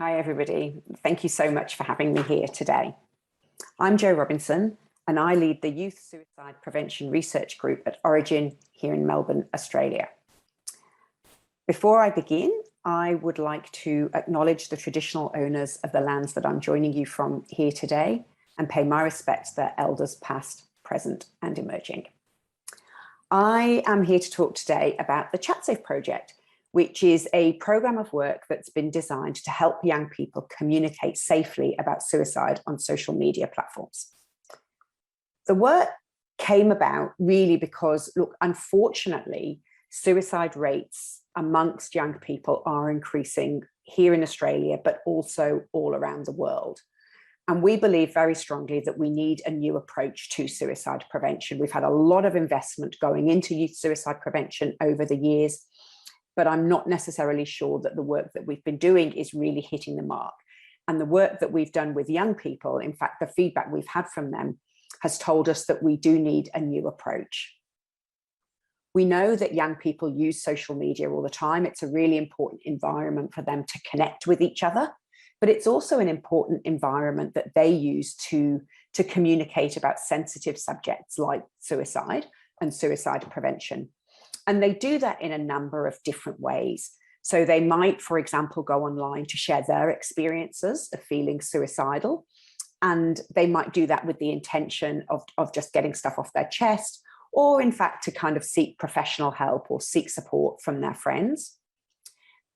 Hi, everybody. Thank you so much for having me here today. I'm Jo Robinson, and I lead the Youth Suicide Prevention Research Group at Orygen here in Melbourne, Australia. Before I begin, I would like to acknowledge the traditional owners of the lands that I'm joining you from here today and pay my respects to their elders past, present, and emerging. I am here to talk today about the ChatSafe project, which is a program of work that's been designed to help young people communicate safely about suicide on social media platforms. The work came about really because, look, unfortunately, suicide rates amongst young people are increasing here in Australia, but also all around the world. And we believe very strongly that we need a new approach to suicide prevention. We've had a lot of investment going into youth suicide prevention over the years, but I'm not necessarily sure that the work that we've been doing is really hitting the mark. And the work that we've done with young people, in fact, the feedback we've had from them has told us that we do need a new approach. We know that young people use social media all the time. It's a really important environment for them to connect with each other, but it's also an important environment that they use to communicate about sensitive subjects like suicide and suicide prevention. And they do that in a number of different ways. So they might, for example, go online to share their experiences of feeling suicidal. And they might do that with the intention of just getting stuff off their chest, or in fact, to kind of seek professional help or seek support from their friends.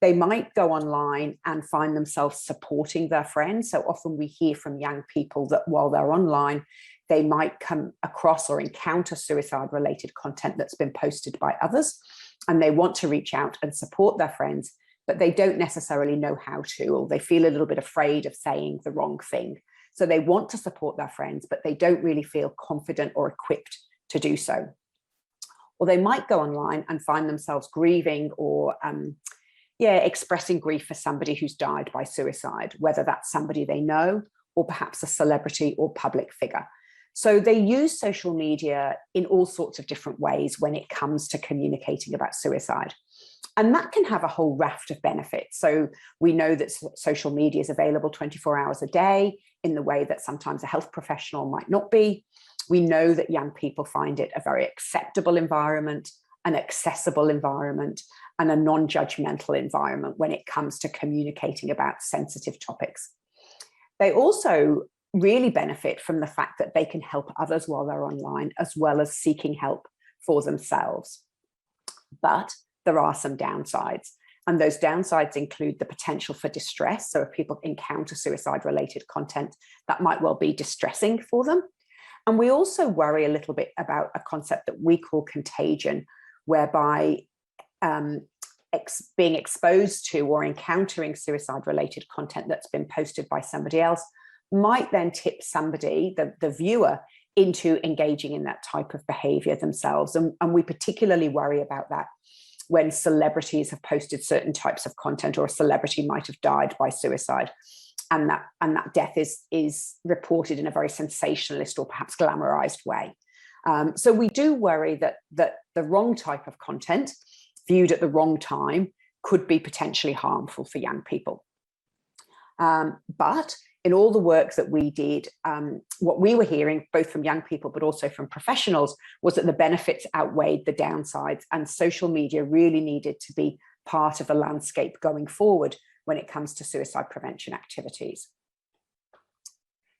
They might go online and find themselves supporting their friends. So often we hear from young people that while they're online, they might come across or encounter suicide-related content that's been posted by others, and they want to reach out and support their friends, but they don't necessarily know how to, or they feel a little bit afraid of saying the wrong thing. So they want to support their friends, but they don't really feel confident or equipped to do so. Or they might go online and find themselves grieving or expressing grief for somebody who's died by suicide, whether that's somebody they know or perhaps a celebrity or public figure. So they use social media in all sorts of different ways when it comes to communicating about suicide. And that can have a whole raft of benefits. So we know that social media is available 24 hours a day in the way that sometimes a health professional might not be. We know that young people find it a very acceptable environment, an accessible environment, and a non-judgmental environment when it comes to communicating about sensitive topics. They also really benefit from the fact that they can help others while they're online, as well as seeking help for themselves. But there are some downsides, and those downsides include the potential for distress. So if people encounter suicide-related content, that might well be distressing for them. And we also worry a little bit about a concept that we call contagion, whereby being exposed to or encountering suicide-related content that's been posted by somebody else might then tip somebody, the viewer, into engaging in that type of behavior themselves. And we particularly worry about that when celebrities have posted certain types of content, or a celebrity might have died by suicide, and that death is reported in a very sensationalist or perhaps glamorized way. So we do worry that the wrong type of content viewed at the wrong time could be potentially harmful for young people. But in all the work that we did, what we were hearing, both from young people, but also from professionals, was that the benefits outweighed the downsides, and social media really needed to be part of the landscape going forward when it comes to suicide prevention activities.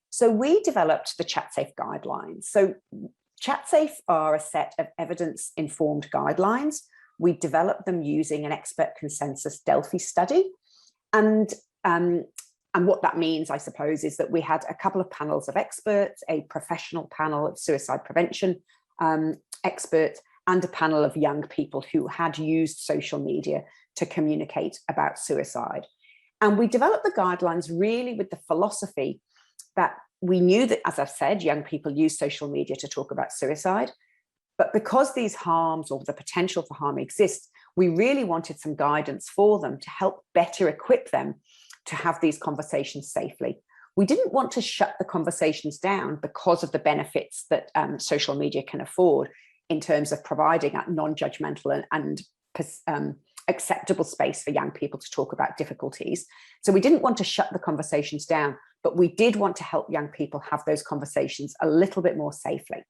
So we developed the ChatSafe guidelines. So ChatSafe are a set of evidence-informed guidelines. We developed them using an expert consensus Delphi study. And what that means, I suppose, is that we had a couple of panels of experts, a professional panel of suicide prevention experts, and a panel of young people who had used social media to communicate about suicide. And we developed the guidelines really with the philosophy that we knew that, as I've said, young people use social media to talk about suicide. But because these harms or the potential for harm exists, we really wanted some guidance for them to help better equip them to have these conversations safely. We didn't want to shut the conversations down because of the benefits that social media can afford in terms of providing that non-judgmental and acceptable space for young people to talk about difficulties. So we didn't want to shut the conversations down, but we did want to help young people have those conversations a little bit more safely.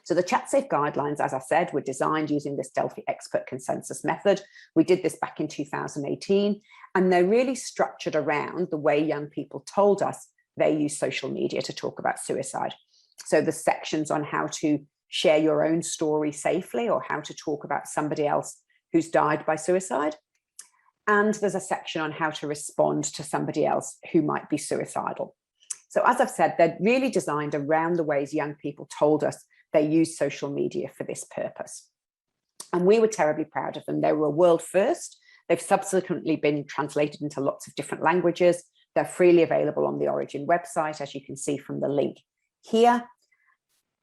So the ChatSafe guidelines, as I said, were designed using this Delphi expert consensus method. We did this back in 2018, and they're really structured around the way young people told us they use social media to talk about suicide. So the sections on how to share your own story safely, or how to talk about somebody else who's died by suicide. And there's a section on how to respond to somebody else who might be suicidal. So as I've said, they're really designed around the ways young people told us they use social media for this purpose. And we were terribly proud of them. They were a world first. They've subsequently been translated into lots of different languages. They're freely available on the Orygen website, as you can see from the link here.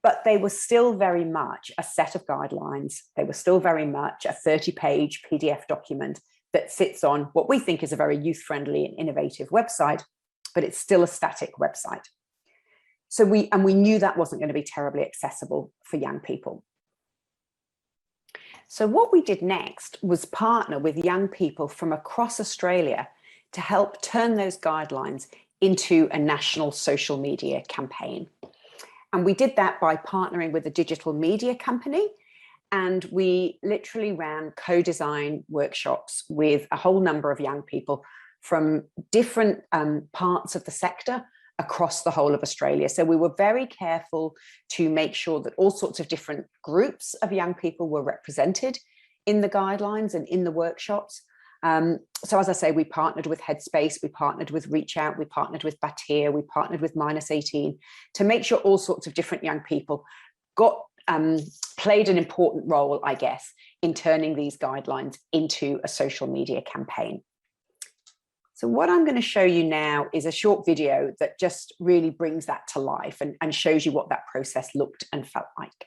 But they were still very much a set of guidelines. They were still very much a 30-page PDF document that sits on what we think is a very youth-friendly and innovative website, but it's still a static website. So we knew that wasn't going to be terribly accessible for young people. So what we did next was partner with young people from across Australia to help turn those guidelines into a national social media campaign. And we did that by partnering with a digital media company. And we literally ran co-design workshops with a whole number of young people from different parts of the sector across the whole of Australia. So we were very careful to make sure that all sorts of different groups of young people were represented in the guidelines and in the workshops. So as I say, we partnered with Headspace, we partnered with Reach Out, we partnered with Batyr, we partnered with -18 to make sure all sorts of different young people played an important role, I guess, in turning these guidelines into a social media campaign. So what I'm going to show you now is a short video that just really brings that to life and shows you what that process looked and felt like.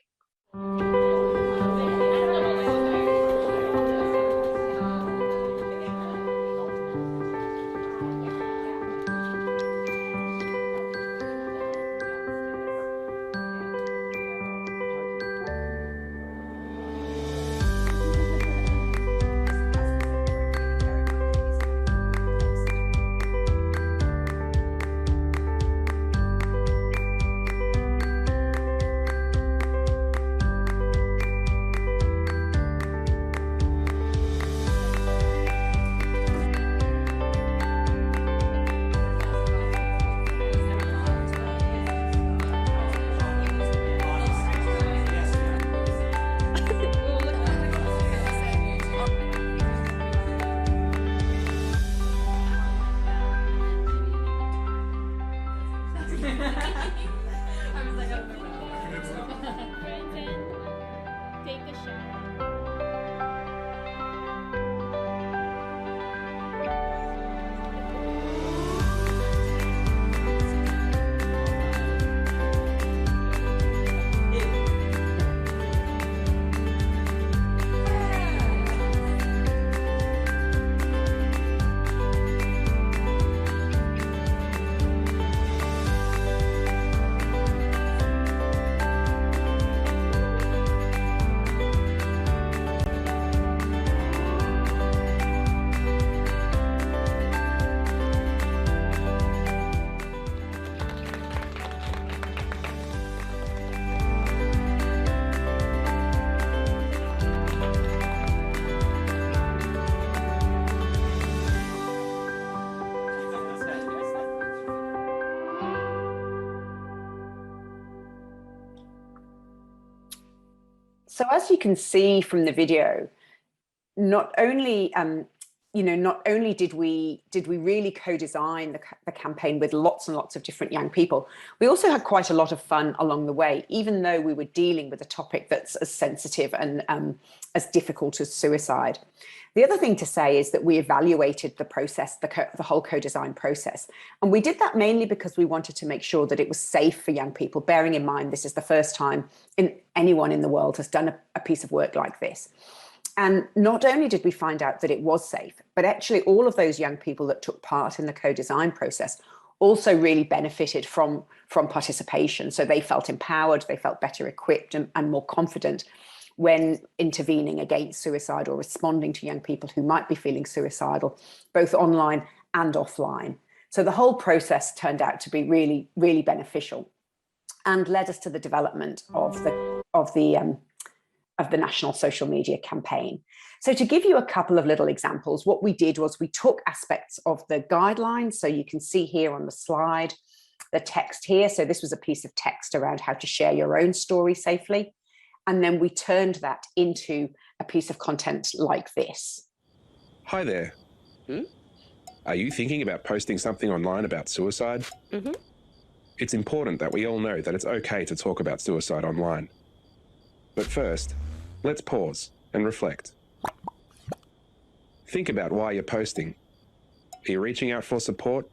So as you can see from the video, not only did we really co-design the campaign with lots and lots of different young people, we also had quite a lot of fun along the way, even though we were dealing with a topic that's as sensitive and as difficult as suicide. The other thing to say is that we evaluated the process, the whole co-design process. And we did that mainly because we wanted to make sure that it was safe for young people, bearing in mind this is the first time anyone in the world has done a piece of work like this. And not only did we find out that it was safe, but actually all of those young people that took part in the co-design process also really benefited from participation. So they felt empowered, they felt better equipped and more confident when intervening against suicide or responding to young people who might be feeling suicidal, both online and offline. So the whole process turned out to be really, really beneficial and led us to the development of the national social media campaign. So to give you a couple of little examples, what we did was we took aspects of the guidelines. So you can see here on the slide, the text here. So this was a piece of text around how to share your own story safely. And then we turned that into a piece of content like this. Hi there. Are you thinking about posting something online about suicide? It's important that we all know that it's okay to talk about suicide online. But first, let's pause and reflect. Think about why you're posting. Are you reaching out for support,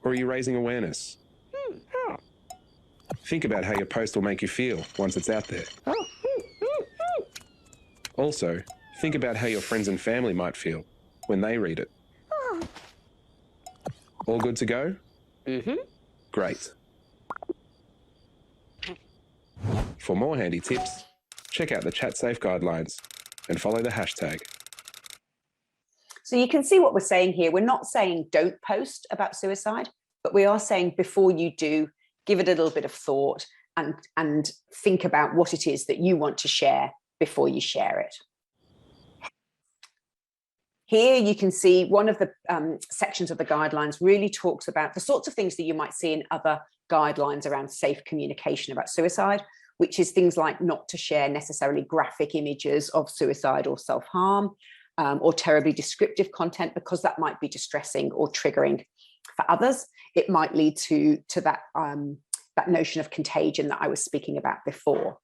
or are you raising awareness? Think about how your post will make you feel once it's out there. Also, think about how your friends and family might feel when they read it. All good to go? Great. For more handy tips, check out the ChatSafe guidelines and follow the hashtag. So you can see what we're saying here. We're not saying don't post about suicide, but we are saying before you do, give it a little bit of thought and think about what it is that you want to share before you share it. Here you can see one of the sections of the guidelines really talks about the sorts of things that you might see in other guidelines around safe communication about suicide, which is things like not to share necessarily graphic images of suicide or self-harm, or terribly descriptive content, because that might be distressing or triggering for others. It might lead to that notion of contagion that I was speaking about before.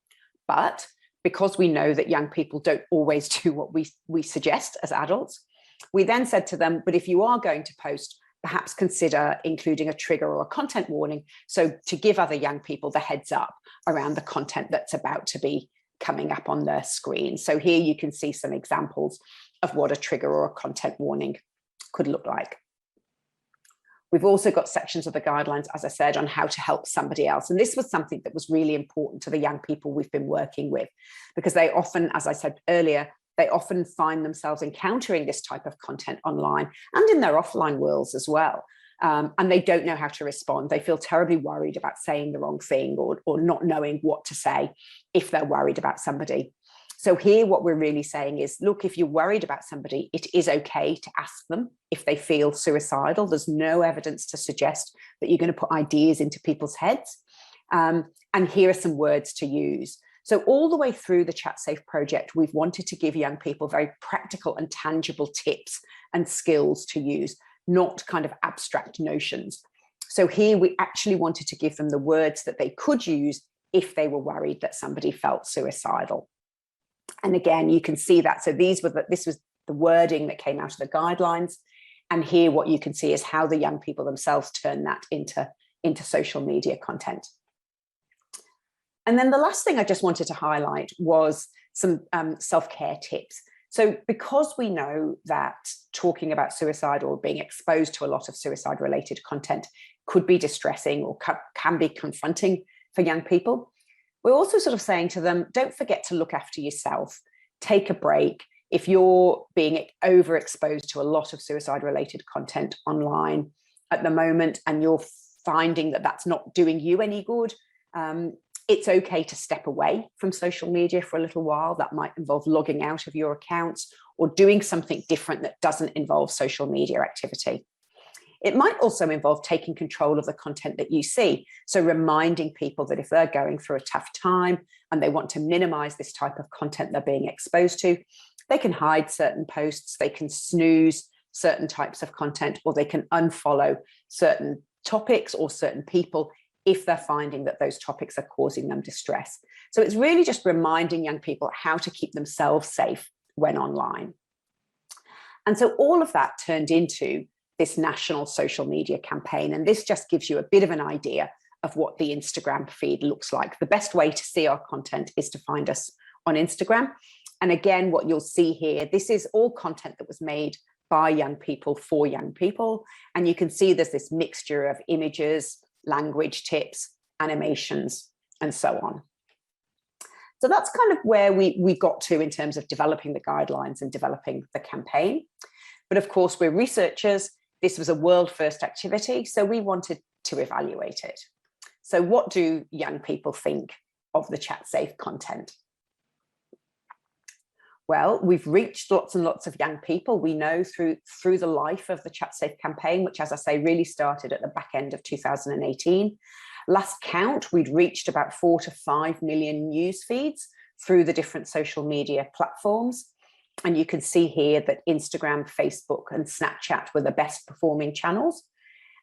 But because we know that young people don't always do what we suggest as adults, we then said to them, but if you are going to post, perhaps consider including a trigger or a content warning, so to give other young people the heads up around the content that's about to be coming up on their screen. So here you can see some examples of what a trigger or a content warning could look like. We've also got sections of the guidelines, as I said, on how to help somebody else. And this was something that was really important to the young people we've been working with, because they often, as I said earlier, they often find themselves encountering this type of content online and in their offline worlds as well. And they don't know how to respond. They feel terribly worried about saying the wrong thing or not knowing what to say if they're worried about somebody. So here what we're really saying is, look, if you're worried about somebody, it is okay to ask them if they feel suicidal. There's no evidence to suggest that you're going to put ideas into people's heads. And here are some words to use. So all the way through the ChatSafe project, we've wanted to give young people very practical and tangible tips and skills to use, not kind of abstract notions. So here we actually wanted to give them the words that they could use if they were worried that somebody felt suicidal. And again, you can see that. So this was the wording that came out of the guidelines. And here what you can see is how the young people themselves turn that into social media content. And then the last thing I just wanted to highlight was some self-care tips. So because we know that talking about suicide or being exposed to a lot of suicide-related content could be distressing or can be confronting for young people, we're also sort of saying to them, don't forget to look after yourself, take a break. If you're being overexposed to a lot of suicide-related content online at the moment and you're finding that that's not doing you any good, it's okay to step away from social media for a little while. That might involve logging out of your accounts or doing something different that doesn't involve social media activity. It might also involve taking control of the content that you see. So reminding people that if they're going through a tough time and they want to minimize this type of content they're being exposed to, they can hide certain posts, they can snooze certain types of content, or they can unfollow certain topics or certain people if they're finding that those topics are causing them distress. So it's really just reminding young people how to keep themselves safe when online. And so all of that turned into this national social media campaign. And this just gives you a bit of an idea of what the Instagram feed looks like. The best way to see our content is to find us on Instagram. And again, what you'll see here, this is all content that was made by young people for young people. And you can see there's this mixture of images, language tips, animations, and so on. So that's kind of where we got to in terms of developing the guidelines and developing the campaign. But of course, we're researchers. This was a world first activity, so we wanted to evaluate it. So what do young people think of the chat safe content? Well, we've reached lots and lots of young people. We know through the life of the Chat Safe campaign, which, as I say, really started at the back end of 2018. Last count, we'd reached about 4 to 5 million news feeds through the different social media platforms. And you can see here that Instagram, Facebook, and Snapchat were the best performing channels.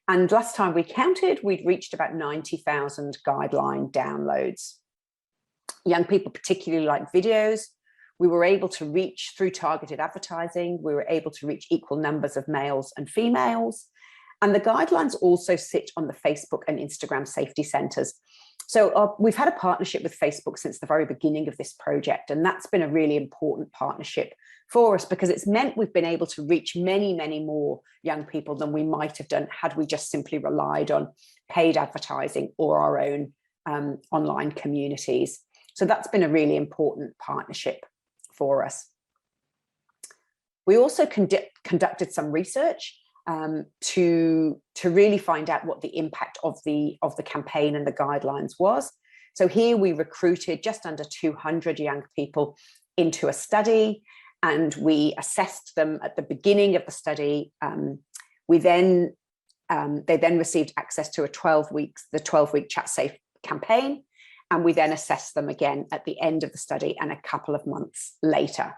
And last time we counted, we'd reached about 90,000 guideline downloads. Young people particularly like videos. We were able to reach, through targeted advertising, we were able to reach equal numbers of males and females. And the guidelines also sit on the Facebook and Instagram safety centers. So we've had a partnership with Facebook since the very beginning of this project. And that's been a really important partnership for us because it's meant we've been able to reach many, many more young people than we might have done had we just simply relied on paid advertising or our own online communities. So that's been a really important partnership for us. We also conducted some research to really find out what the impact of the campaign and the guidelines was. So here we recruited just under 200 young people into a study, and we assessed them at the beginning of the study. They then received access to the 12-week Chat Safe campaign. And we then assessed them again at the end of the study and a couple of months later.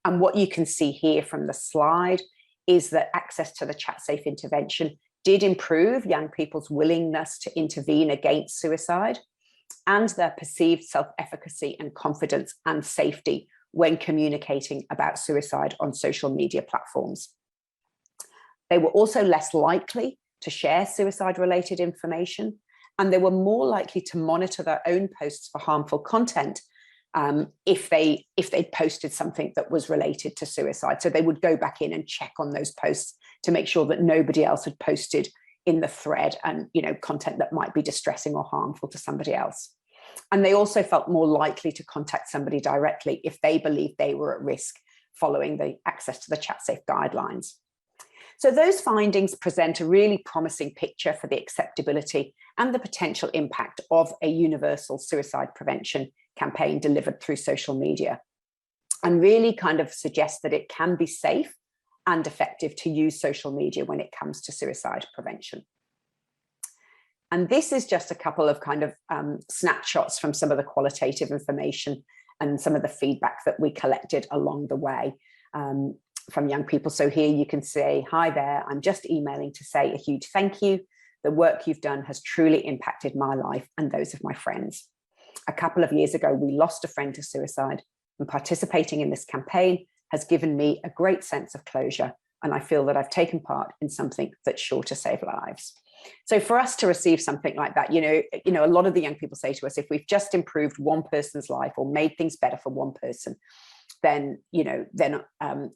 And what you can see here from the slide is that access to the Chat Safe intervention did improve young people's willingness to intervene against suicide and their perceived self-efficacy and confidence and safety when communicating about suicide on social media platforms. They were also less likely to share suicide-related information, and they were more likely to monitor their own posts for harmful content if they'd posted something that was related to suicide. So they would go back in and check on those posts to make sure that nobody else had posted in the thread and content that might be distressing or harmful to somebody else. And they also felt more likely to contact somebody directly if they believed they were at risk following the access to the Chat Safe guidelines. So those findings present a really promising picture for the acceptability and the potential impact of a universal suicide prevention campaign delivered through social media, and really kind of suggest that it can be safe and effective to use social media when it comes to suicide prevention. And this is just a couple of kind of snapshots from some of the qualitative information and some of the feedback that we collected along the way from young people. So here you can say, hi there, I'm just emailing to say a huge thank you. The work you've done has truly impacted my life and those of my friends. A couple of years ago, we lost a friend to suicide, and participating in this campaign has given me a great sense of closure, and I feel that I've taken part in something that's sure to save lives. So for us to receive something like that, a lot of the young people say to us, if we've just improved one person's life or made things better for one person, then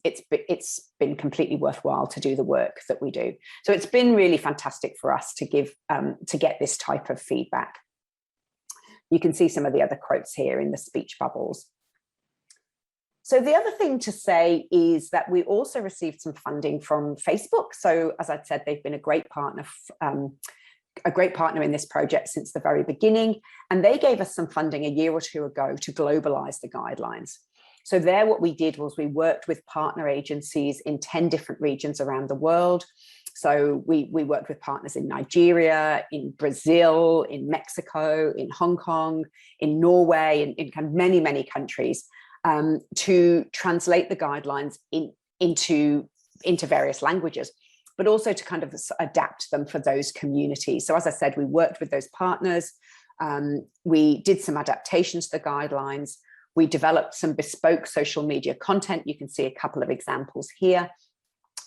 it's been completely worthwhile to do the work that we do. So it's been really fantastic for us to get this type of feedback. You can see some of the other quotes here in the speech bubbles. So the other thing to say is that we also received some funding from Facebook. So as I said, they've been a great partner in this project since the very beginning. And they gave us some funding a year or two ago to globalize the guidelines. So there, what we did was we worked with partner agencies in 10 different regions around the world. So we worked with partners in Nigeria, in Brazil, in Mexico, in Hong Kong, in Norway, in kind of many, many countries to translate the guidelines into various languages, but also to kind of adapt them for those communities. So as I said, we worked with those partners. We did some adaptations to the guidelines. We developed some bespoke social media content. You can see a couple of examples here.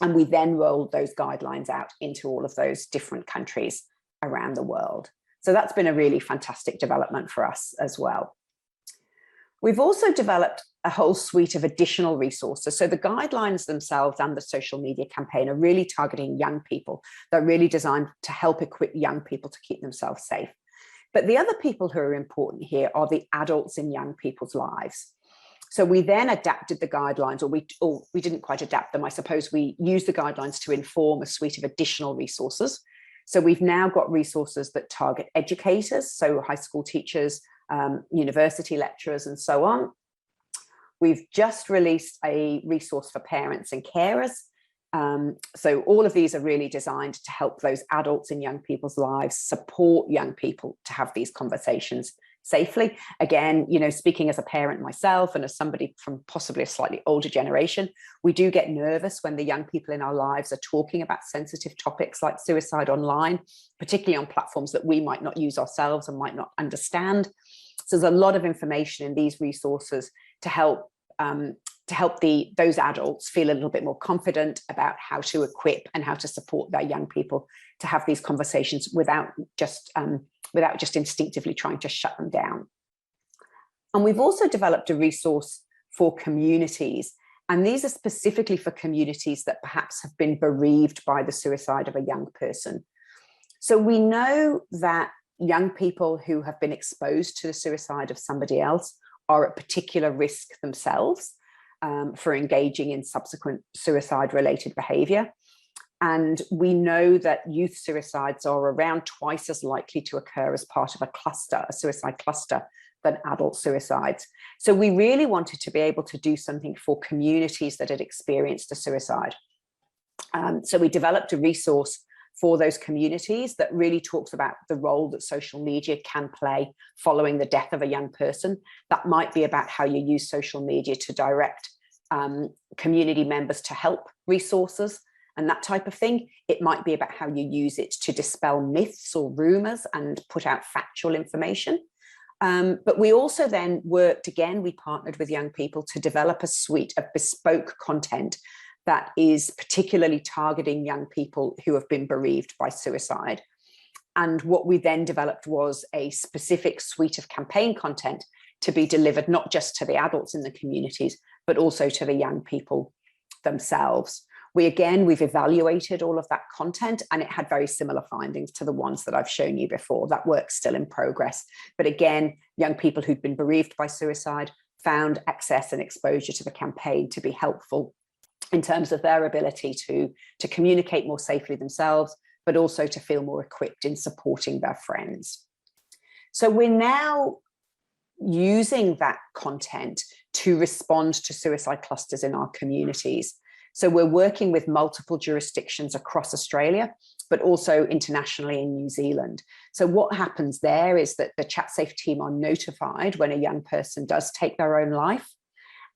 And we then rolled those guidelines out into all of those different countries around the world. So that's been a really fantastic development for us as well. We've also developed a whole suite of additional resources. So the guidelines themselves and the social media campaign are really targeting young people. They're really designed to help equip young people to keep themselves safe. But the other people who are important here are the adults in young people's lives. So we then adapted the guidelines, or we didn't quite adapt them. I suppose we used the guidelines to inform a suite of additional resources. So we've now got resources that target educators, so high school teachers, university lecturers, and so on. We've just released a resource for parents and carers. So all of these are really designed to help those adults in young people's lives, support young people to have these conversations safely. Again, speaking as a parent myself and as somebody from possibly a slightly older generation, we do get nervous when the young people in our lives are talking about sensitive topics like suicide online, particularly on platforms that we might not use ourselves and might not understand. So there's a lot of information in these resources to help those adults feel a little bit more confident about how to equip and how to support their young people to have these conversations without just instinctively trying to shut them down. And we've also developed a resource for communities. And these are specifically for communities that perhaps have been bereaved by the suicide of a young person. So we know that young people who have been exposed to the suicide of somebody else are at particular risk themselves for engaging in subsequent suicide-related behaviour. And we know that youth suicides are around twice as likely to occur as part of a suicide cluster, than adult suicides. So we really wanted to be able to do something for communities that had experienced a suicide. So we developed a resource for those communities that really talks about the role that social media can play following the death of a young person. That might be about how you use social media to direct community members to help resources and that type of thing. It might be about how you use it to dispel myths or rumors and put out factual information. But we also then we partnered with young people to develop a suite of bespoke content that is particularly targeting young people who have been bereaved by suicide. And what we then developed was a specific suite of campaign content to be delivered not just to the adults in the communities, but also to the young people themselves. We've evaluated all of that content, and it had very similar findings to the ones that I've shown you before. That work's still in progress. But again, young people who'd been bereaved by suicide found access and exposure to the campaign to be helpful in terms of their ability to communicate more safely themselves, but also to feel more equipped in supporting their friends. So we're now using that content to respond to suicide clusters in our communities. So we're working with multiple jurisdictions across Australia, but also internationally in New Zealand. So what happens there is that the ChatSafe team are notified when a young person does take their own life.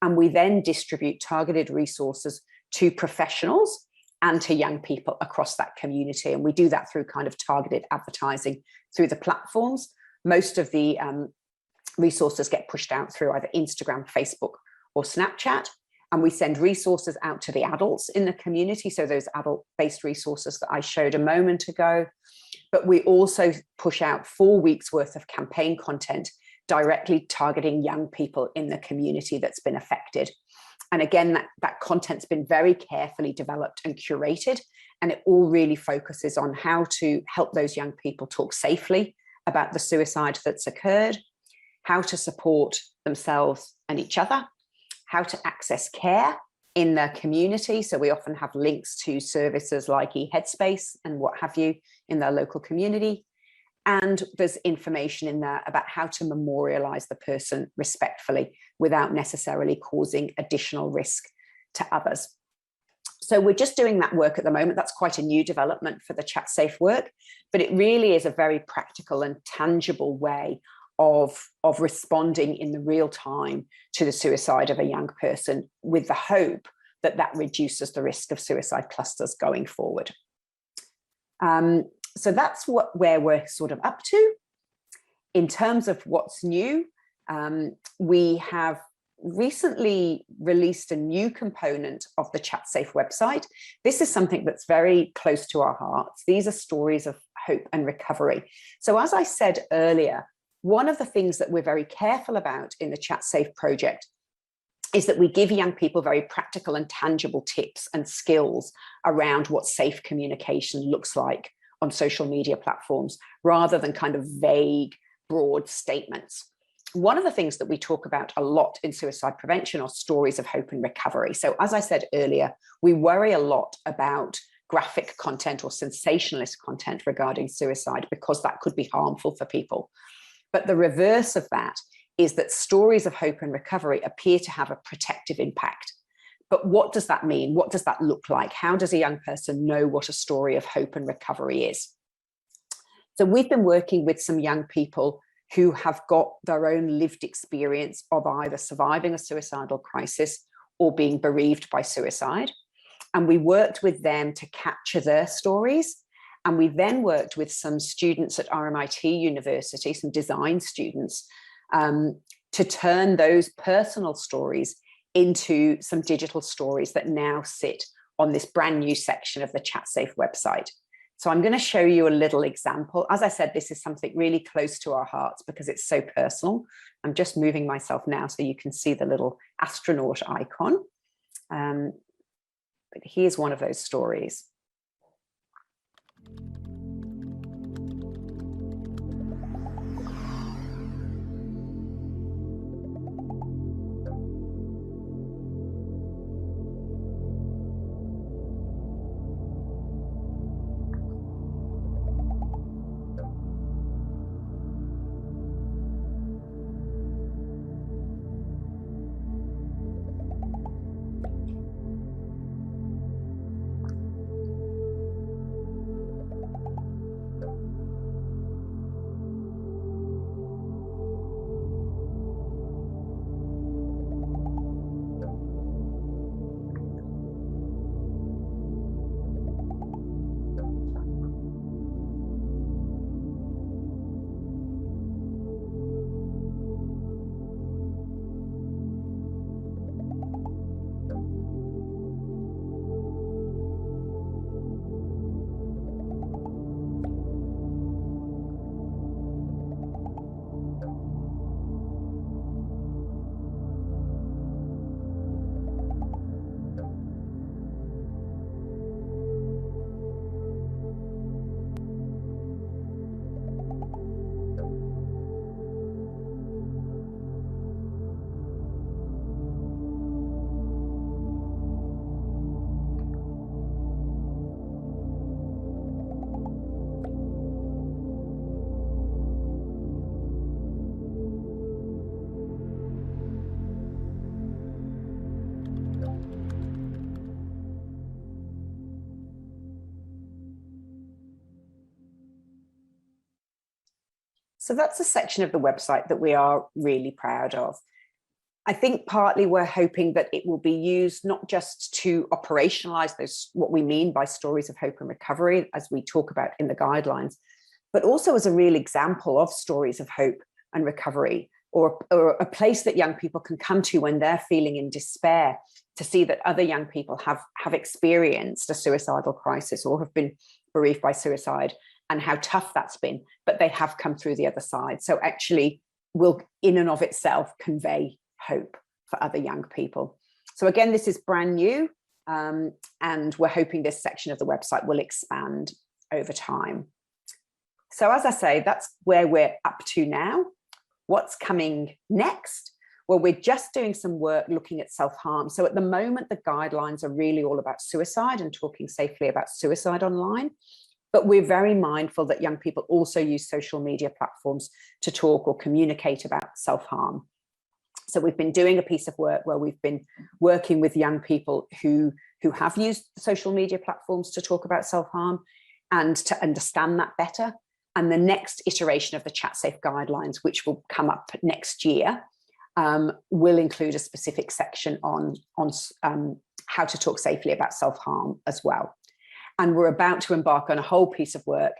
And we then distribute targeted resources to professionals and to young people across that community. And we do that through kind of targeted advertising through the platforms. Most of the resources get pushed out through either Instagram, Facebook, or Snapchat. And we send resources out to the adults in the community. So those adult-based resources that I showed a moment ago. But we also push out 4 weeks worth of campaign content directly targeting young people in the community that's been affected. And again, that content's been very carefully developed and curated, and it all really focuses on how to help those young people talk safely about the suicide that's occurred, how to support themselves and each other, how to access care in their community. So we often have links to services like eHeadspace and what have you in their local community. And there's information in there about how to memorialize the person respectfully without necessarily causing additional risk to others. So we're just doing that work at the moment. That's quite a new development for the ChatSafe work, but it really is a very practical and tangible way of responding in the real time to the suicide of a young person, with the hope that that reduces the risk of suicide clusters going forward. So that's where we're sort of up to. In terms of what's new, we have recently released a new component of the ChatSafe website. This is something that's very close to our hearts. These are stories of hope and recovery. So as I said earlier, one of the things that we're very careful about in the ChatSafe project is that we give young people very practical and tangible tips and skills around what safe communication looks like on social media platforms, rather than kind of vague broad statements. One of the things that we talk about a lot in suicide prevention are stories of hope and recovery. So as I said earlier, we worry a lot about graphic content or sensationalist content regarding suicide because that could be harmful for people. But the reverse of that is that stories of hope and recovery appear to have a protective impact. But what does that mean? What does that look like? How does a young person know what a story of hope and recovery is? So we've been working with some young people who have got their own lived experience of either surviving a suicidal crisis or being bereaved by suicide. And we worked with them to capture their stories. And we then worked with some students at RMIT University, some design students, to turn those personal stories into some digital stories that now sit on this brand new section of the ChatSafe website. So I'm going to show you a little example. As I said, this is something really close to our hearts because it's so personal. I'm just moving myself now so you can see the little astronaut icon. But here's one of those stories. So that's a section of the website that we are really proud of. I think partly we're hoping that it will be used not just to operationalize those, what we mean by stories of hope and recovery, as we talk about in the guidelines, but also as a real example of stories of hope and recovery, or a place that young people can come to when they're feeling in despair, to see that other young people have experienced a suicidal crisis or have been bereaved by suicide, and how tough that's been, but they have come through the other side. So actually will in and of itself convey hope for other young people. So again, this is brand new, and we're hoping this section of the website will expand over time. So as I say, that's where we're up to now. What's coming next? Well, we're just doing some work looking at self-harm. So at the moment, the guidelines are really all about suicide and talking safely about suicide online. But we're very mindful that young people also use social media platforms to talk or communicate about self-harm. So we've been doing a piece of work where we've been working with young people who have used social media platforms to talk about self-harm and to understand that better. And the next iteration of the ChatSafe guidelines, which will come up next year, will include a specific section on how to talk safely about self-harm as well. And we're about to embark on a whole piece of work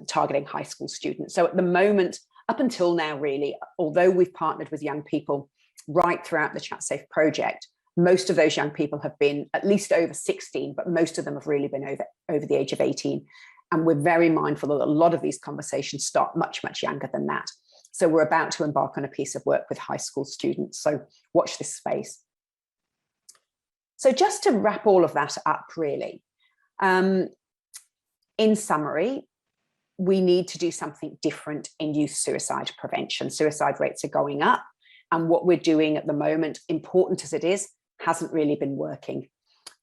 targeting high school students. So at the moment, up until now, really, although we've partnered with young people right throughout the ChatSafe project, most of those young people have been at least over 16, but most of them have really been over the age of 18. And we're very mindful that a lot of these conversations start much, much younger than that. So we're about to embark on a piece of work with high school students. So watch this space. So just to wrap all of that up, really, in summary, we need to do something different in youth suicide prevention. Suicide rates are going up, and what we're doing at the moment, important as it is, hasn't really been working.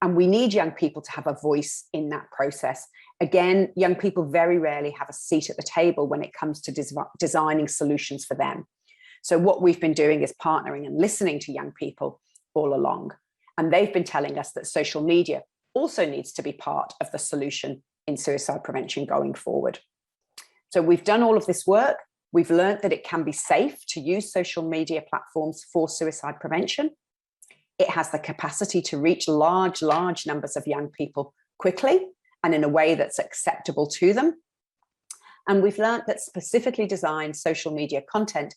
And we need young people to have a voice in that process. Again, young people very rarely have a seat at the table when it comes to designing solutions for them. So what we've been doing is partnering and listening to young people all along. And they've been telling us that social media also needs to be part of the solution in suicide prevention going forward. So we've done all of this work. We've learned that it can be safe to use social media platforms for suicide prevention. It has the capacity to reach large numbers of young people quickly and in a way that's acceptable to them. And we've learned that specifically designed social media content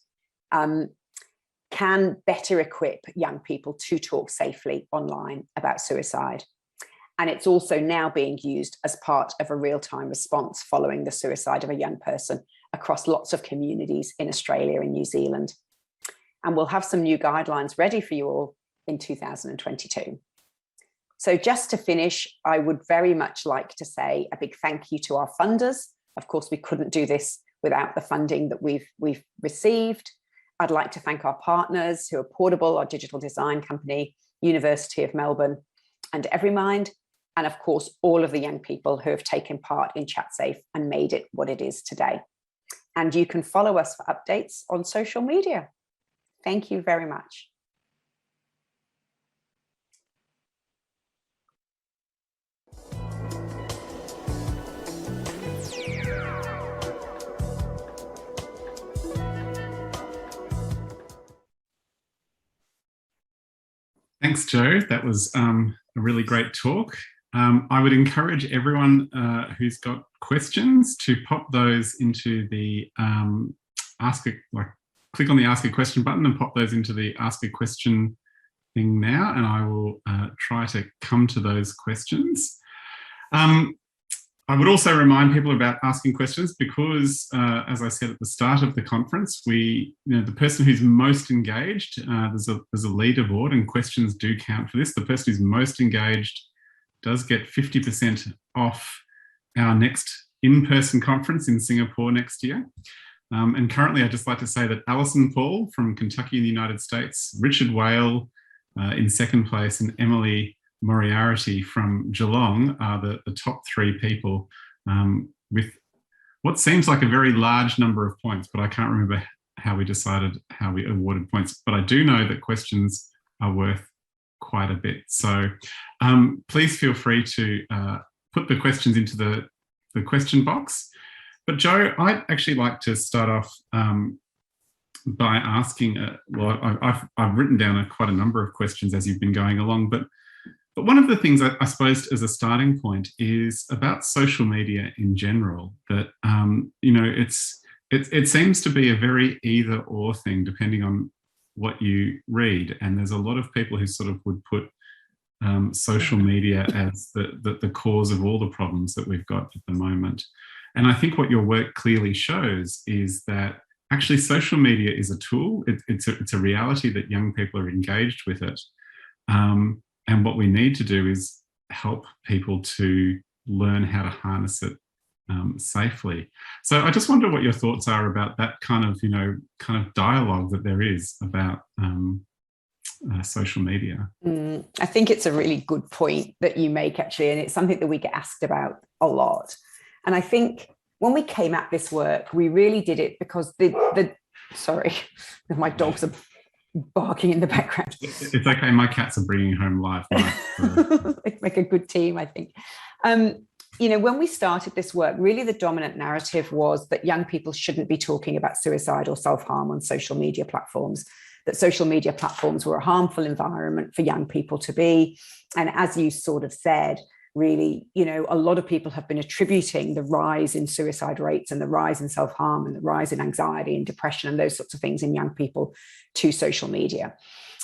can better equip young people to talk safely online about suicide. And it's also now being used as part of a real-time response following the suicide of a young person across lots of communities in Australia and New Zealand. And we'll have some new guidelines ready for you all in 2022. So just to finish, I would very much like to say a big thank you to our funders. Of course, we couldn't do this without the funding that we've received. I'd like to thank our partners who are Portable, our digital design company, University of Melbourne, and Everymind, and of course, all of the young people who have taken part in ChatSafe and made it what it is today. And you can follow us for updates on social media. Thank you very much. Thanks, Jo. That was a really great talk. I would encourage everyone who's got questions to pop those into the click on the Ask a Question button and pop those into the Ask a Question thing now, and I will try to come to those questions. I would also remind people about asking questions because, as I said at the start of the conference, the person who's most engaged, there's a leaderboard and questions do count for this. The person who's most engaged does get 50% off our next in-person conference in Singapore next year. And currently, I'd just like to say that Alison Paul from Kentucky in the United States, Richard Whale in second place, and Emily Moriarty from Geelong are the top three people with what seems like a very large number of points, but I can't remember how we decided how we awarded points. But I do know that questions are worth quite a bit. So please feel free to put the questions into the question box. But Jo, I'd actually like to start off by asking, I've written down quite a number of questions as you've been going along, but one of the things I suppose as a starting point is about social media in general, that, it seems to be a very either or thing depending on what you read. And there's a lot of people who sort of would put social media as the cause of all the problems that we've got at the moment. And I think what your work clearly shows is that actually social media is a tool. It's a reality that young people are engaged with it. And what we need to do is help people to learn how to harness it safely. So I just wonder what your thoughts are about that kind of dialogue that there is about social media. I think it's a really good point that you make, actually, and it's something that we get asked about a lot. And I think when we came at this work, we really did it because sorry, my dogs are barking in the background. It's okay, my cats are bringing home live. They make a good team, I think. When we started this work, really the dominant narrative was that young people shouldn't be talking about suicide or self-harm on social media platforms, that social media platforms were a harmful environment for young people to be. And as you sort of said, really, a lot of people have been attributing the rise in suicide rates and the rise in self-harm and the rise in anxiety and depression and those sorts of things in young people to social media.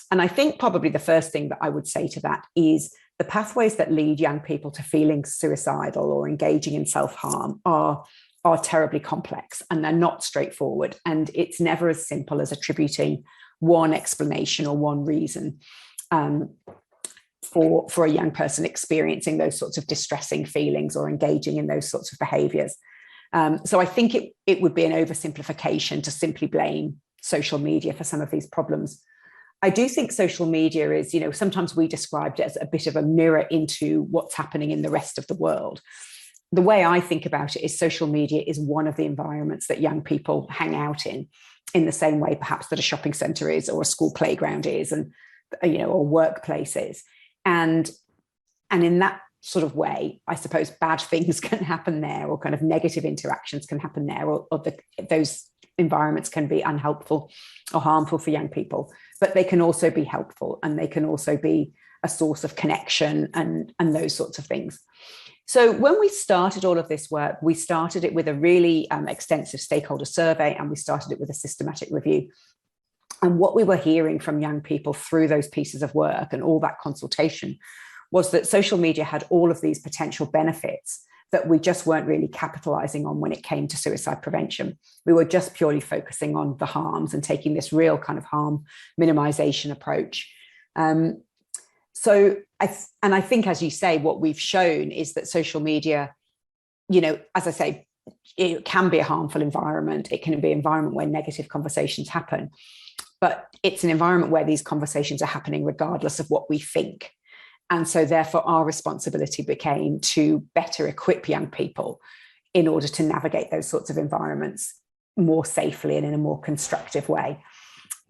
And I think probably the first thing that I would say to that is the pathways that lead young people to feeling suicidal or engaging in self-harm are terribly complex, and they're not straightforward. And it's never as simple as attributing one explanation or one reason for a young person experiencing those sorts of distressing feelings or engaging in those sorts of behaviours. So I think it would be an oversimplification to simply blame social media for some of these problems. I do think social media is, sometimes we described it as a bit of a mirror into what's happening in the rest of the world. The way I think about it is social media is one of the environments that young people hang out in the same way perhaps that a shopping centre is, or a school playground is, and or workplaces. And in that sort of way, I suppose bad things can happen there, or kind of negative interactions can happen there, or those environments can be unhelpful or harmful for young people, but they can also be helpful, and they can also be a source of connection and those sorts of things. So when we started all of this work, we started it with a really extensive stakeholder survey, and we started it with a systematic review. And what we were hearing from young people through those pieces of work and all that consultation was that social media had all of these potential benefits that we just weren't really capitalizing on when it came to suicide prevention. We were just purely focusing on the harms and taking this real kind of harm minimization approach. So I think, as you say, what we've shown is that social media, as I say, it can be a harmful environment. It can be an environment where negative conversations happen, but it's an environment where these conversations are happening regardless of what we think. And so therefore our responsibility became to better equip young people in order to navigate those sorts of environments more safely and in a more constructive way,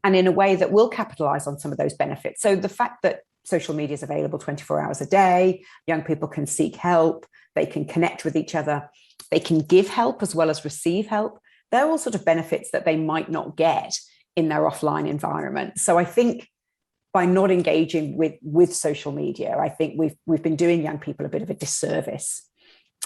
and in a way that will capitalize on some of those benefits. So the fact that social media is available 24 hours a day, young people can seek help, they can connect with each other, they can give help as well as receive help. They're all sort of benefits that they might not get in their offline environment. So I think by not engaging with social media, I think we've been doing young people a bit of a disservice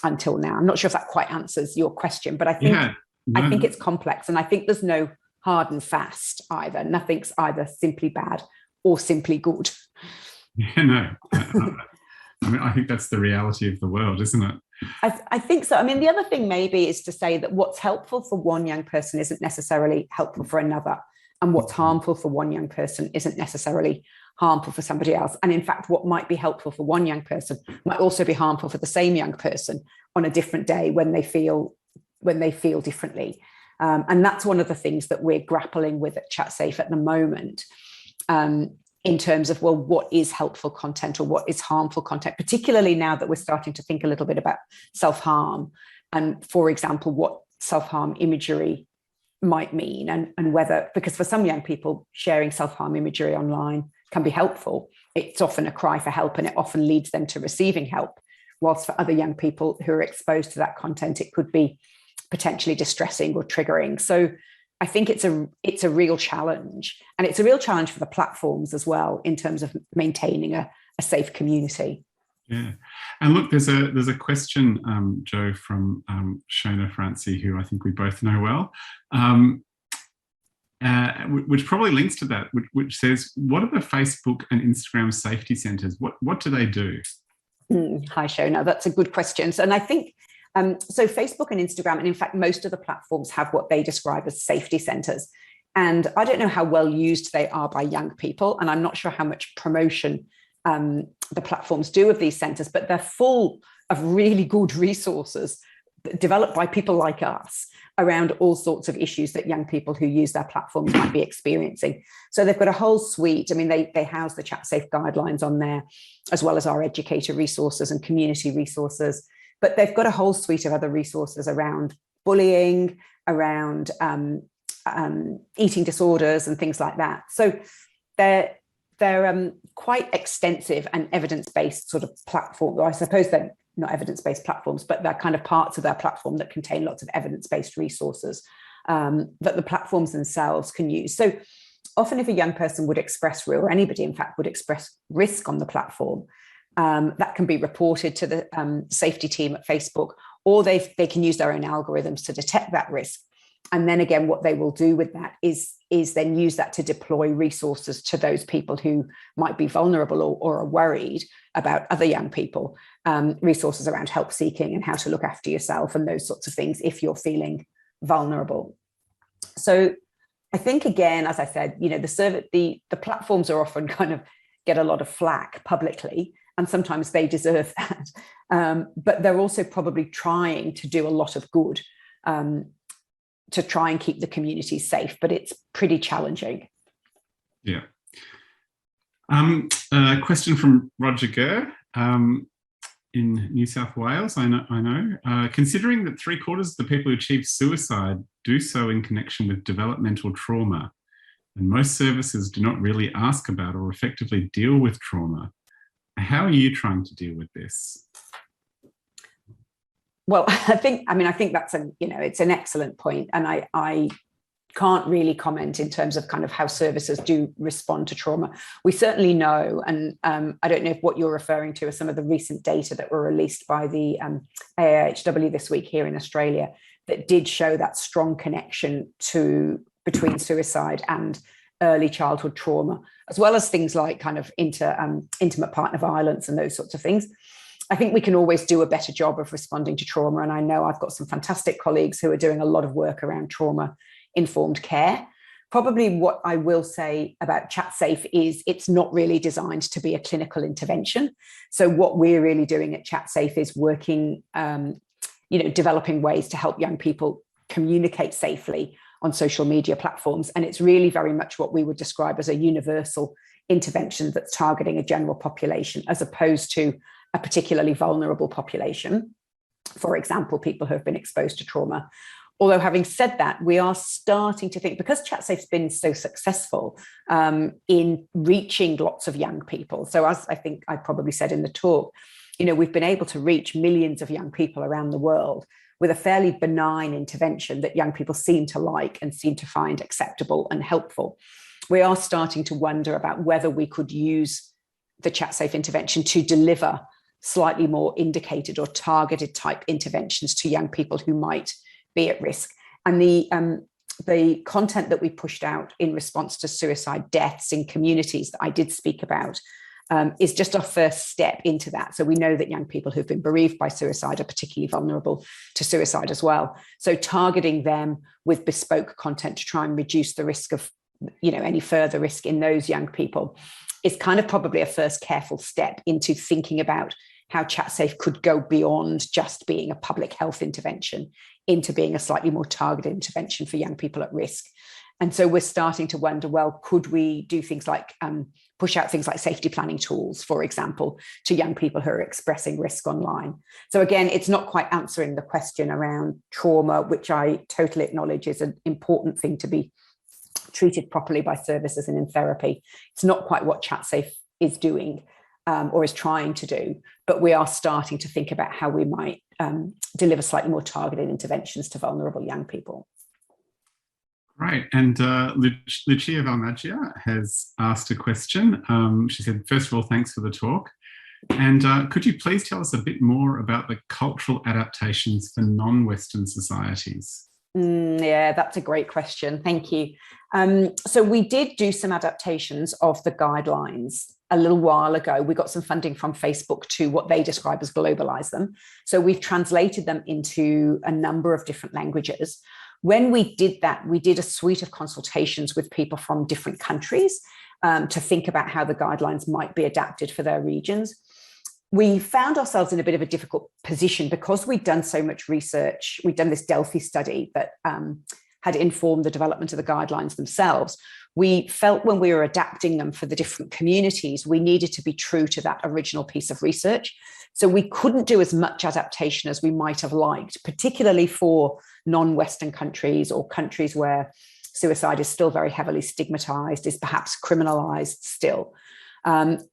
until now. I'm not sure if that quite answers your question, but I think it's complex, and I think there's no hard and fast either. Nothing's either simply bad or simply good. Yeah, no. I think that's the reality of the world, isn't it? I think so. The other thing maybe is to say that what's helpful for one young person isn't necessarily helpful for another. And what's harmful for one young person isn't necessarily harmful for somebody else. And in fact, what might be helpful for one young person might also be harmful for the same young person on a different day when they feel differently. And that's one of the things that we're grappling with at ChatSafe at the moment, in terms of, well, what is helpful content or what is harmful content, particularly now that we're starting to think a little bit about self-harm and, for example, what self-harm imagery might mean, and whether, because for some young people, sharing self-harm imagery online can be helpful. It's often a cry for help, and it often leads them to receiving help. Whilst for other young people who are exposed to that content, it could be potentially distressing or triggering. So I think it's a real challenge, and it's a real challenge for the platforms as well in terms of maintaining a safe community. Yeah, and look, there's a question, Jo, from Shona Francie, who I think we both know well, which probably links to that, which says, what are the Facebook and Instagram safety centres? What do they do? Hi, Shona. That's a good question. And I think, so Facebook and Instagram, and in fact, most of the platforms have what they describe as safety centres. And I don't know how well used they are by young people, and I'm not sure how much promotion the platforms do of these centres, but they're full of really good resources developed by people like us around all sorts of issues that young people who use their platforms might be experiencing. So they've got a whole suite. They house the ChatSafe guidelines on there, as well as our educator resources and community resources. But they've got a whole suite of other resources around bullying, around eating disorders and things like that. So they're quite extensive and evidence-based sort of platform. I suppose they're not evidence-based platforms, but they're kind of parts of their platform that contain lots of evidence-based resources that the platforms themselves can use. So often if a young person would express, or anybody in fact would express risk on the platform, that can be reported to the safety team at Facebook, or they can use their own algorithms to detect that risk. And then again, what they will do with that is then use that to deploy resources to those people who might be vulnerable or are worried about other young people, resources around help seeking and how to look after yourself and those sorts of things if you're feeling vulnerable. So I think, again, as I said, the platforms are often kind of get a lot of flack publicly, and sometimes they deserve that. But they're also probably trying to do a lot of good to try and keep the community safe, but it's pretty challenging. Yeah. A question from Roger Gurr in New South Wales. I know. Considering that 3/4 of the people who achieve suicide do so in connection with developmental trauma, and most services do not really ask about or effectively deal with trauma, how are you trying to deal with this? Well, I think that's it's an excellent point, and I can't really comment in terms of kind of how services do respond to trauma. We certainly know, and I don't know if what you're referring to are some of the recent data that were released by the AIHW this week here in Australia that did show that strong connection between suicide and early childhood trauma, as well as things like kind of intimate partner violence and those sorts of things. I think we can always do a better job of responding to trauma, and I know I've got some fantastic colleagues who are doing a lot of work around trauma-informed care. Probably what I will say about ChatSafe is it's not really designed to be a clinical intervention. So what we're really doing at ChatSafe is working, developing ways to help young people communicate safely on social media platforms. And it's really very much what we would describe as a universal intervention that's targeting a general population, as opposed to a particularly vulnerable population. For example, people who have been exposed to trauma. Although having said that, we are starting to think, because ChatSafe's been so successful in reaching lots of young people. So as I think I probably said in the talk, we've been able to reach millions of young people around the world with a fairly benign intervention that young people seem to like and seem to find acceptable and helpful. We are starting to wonder about whether we could use the ChatSafe intervention to deliver slightly more indicated or targeted type interventions to young people who might be at risk. And the content that we pushed out in response to suicide deaths in communities that I did speak about is just our first step into that. So we know that young people who've been bereaved by suicide are particularly vulnerable to suicide as well. So targeting them with bespoke content to try and reduce the risk of any further risk in those young people is kind of probably a first careful step into thinking about how ChatSafe could go beyond just being a public health intervention into being a slightly more targeted intervention for young people at risk. And so we're starting to wonder, well, could we do things like push out things like safety planning tools, for example, to young people who are expressing risk online? So again, it's not quite answering the question around trauma, which I totally acknowledge is an important thing to be treated properly by services and in therapy. It's not quite what ChatSafe is doing or is trying to do, but we are starting to think about how we might deliver slightly more targeted interventions to vulnerable young people. Right, and Lucia Valmagia has asked a question. She said, first of all, thanks for the talk. And could you please tell us a bit more about the cultural adaptations for non-Western societies? Yeah, that's a great question. Thank you. So we did do some adaptations of the guidelines a little while ago. We got some funding from Facebook to what they describe as globalize them. So we've translated them into a number of different languages. When we did that, we did a suite of consultations with people from different countries to think about how the guidelines might be adapted for their regions. We found ourselves in a bit of a difficult position because we'd done so much research. We'd done this Delphi study that had informed the development of the guidelines themselves. We felt when we were adapting them for the different communities, we needed to be true to that original piece of research. So we couldn't do as much adaptation as we might have liked, particularly for non-Western countries or countries where suicide is still very heavily stigmatized, is perhaps criminalized still.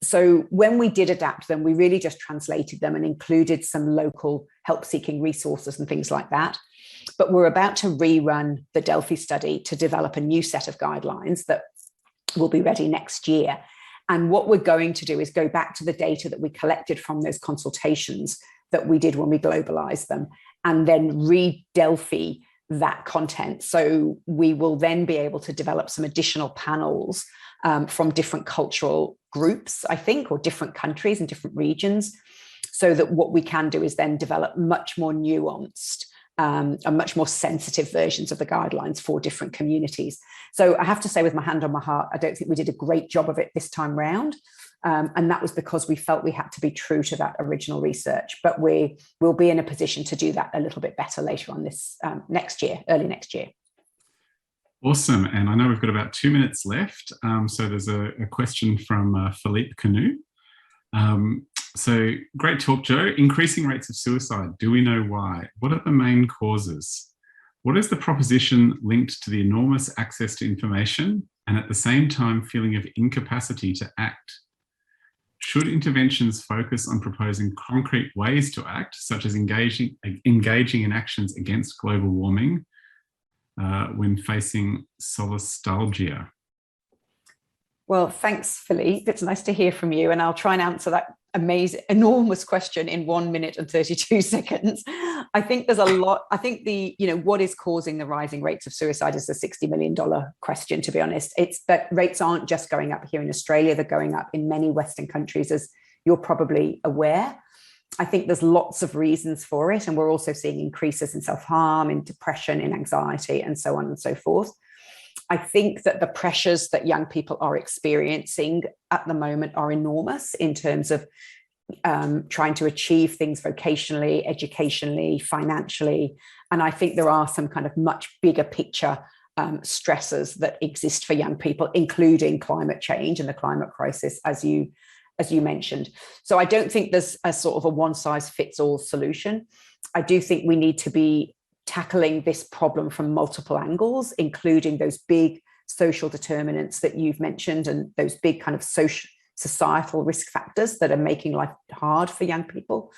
So when we did adapt them, we really just translated them and included some local help-seeking resources and things like that. But we're about to rerun the Delphi study to develop a new set of guidelines that will be ready next year. And what we're going to do is go back to the data that we collected from those consultations that we did when we globalized them, and then re-Delphi that content. So we will then be able to develop some additional panels from different cultural groups, I think, or different countries and different regions, so that what we can do is then develop much more nuanced and much more sensitive versions of the guidelines for different communities. So I have to say, with my hand on my heart, I don't think we did a great job of it this time round. And that was because we felt we had to be true to that original research. But we will be in a position to do that a little bit better later on this next year, early next year. Awesome. And I know we've got about 2 minutes left. So there's a question from Philippe Canu. So great talk, Joe. Increasing rates of suicide. Do we know why? What are the main causes? What is the proposition linked to the enormous access to information and at the same time feeling of incapacity to act? Should interventions focus on proposing concrete ways to act, such as engaging in actions against global warming when facing solastalgia? Well, thanks, Philippe. It's nice to hear from you. And I'll try and answer that enormous question in 1 minute and 32 seconds. I think there's a lot. I think what is causing the rising rates of suicide is the $60 million question, to be honest. It's that rates aren't just going up here in Australia, they're going up in many Western countries, as you're probably aware. I think there's lots of reasons for it. And we're also seeing increases in self-harm, in depression, in anxiety, and so on and so forth. I think that the pressures that young people are experiencing at the moment are enormous in terms of trying to achieve things vocationally, educationally, financially. And I think there are some kind of much bigger picture stresses that exist for young people, including climate change and the climate crisis, as you mentioned. So I don't think there's a sort of a one-size-fits-all solution. I do think we need to be tackling this problem from multiple angles, including those big social determinants that you've mentioned and those big kind of societal risk factors that are making life hard for young people.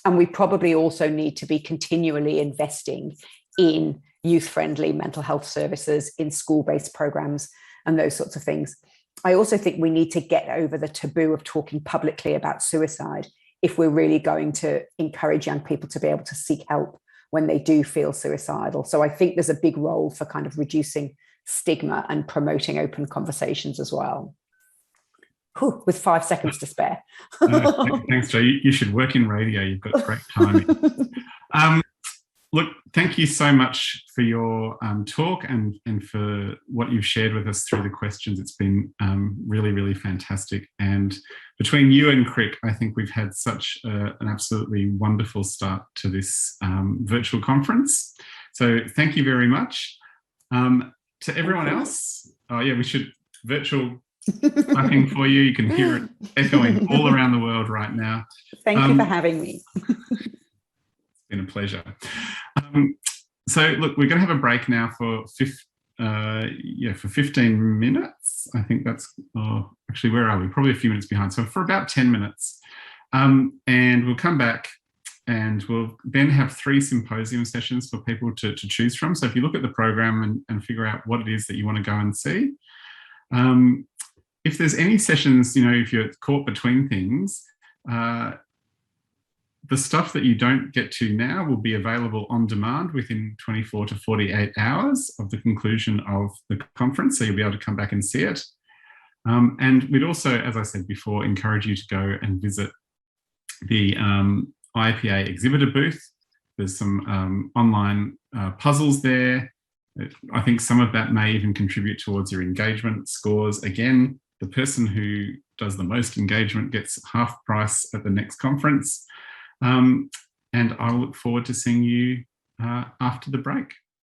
And we probably also need to be continually investing in youth-friendly mental health services, in school-based programs, and those sorts of things. I also think we need to get over the taboo of talking publicly about suicide if we're really going to encourage young people to be able to seek help when they do feel suicidal. So I think there's a big role for kind of reducing stigma and promoting open conversations as well. Whew, with 5 seconds to spare. Thanks, Joe. You should work in radio. You've got great timing. Look, thank you so much for your talk and for what you've shared with us through the questions. It's been really, really fantastic. And between you and Crick, I think we've had such an absolutely wonderful start to this virtual conference. So thank you very much. To everyone else, we should virtual clapping for you. You can hear it echoing all around the world right now. Thank you for having me. Been a pleasure. So look, we're going to have a break now for 15 minutes. I think that's actually, where are we? Probably a few minutes behind. So for about 10 minutes, and we'll come back and we'll then have 3 symposium sessions for people to choose from. So if you look at the program and figure out what it is that you want to go and see, if there's any sessions, if you're caught between things, the stuff that you don't get to now will be available on demand within 24 to 48 hours of the conclusion of the conference. So you'll be able to come back and see it. And we'd also, as I said before, encourage you to go and visit the IPA exhibitor booth. There's some online puzzles there. I think some of that may even contribute towards your engagement scores. Again, the person who does the most engagement gets half price at the next conference. And I'll look forward to seeing you after the break.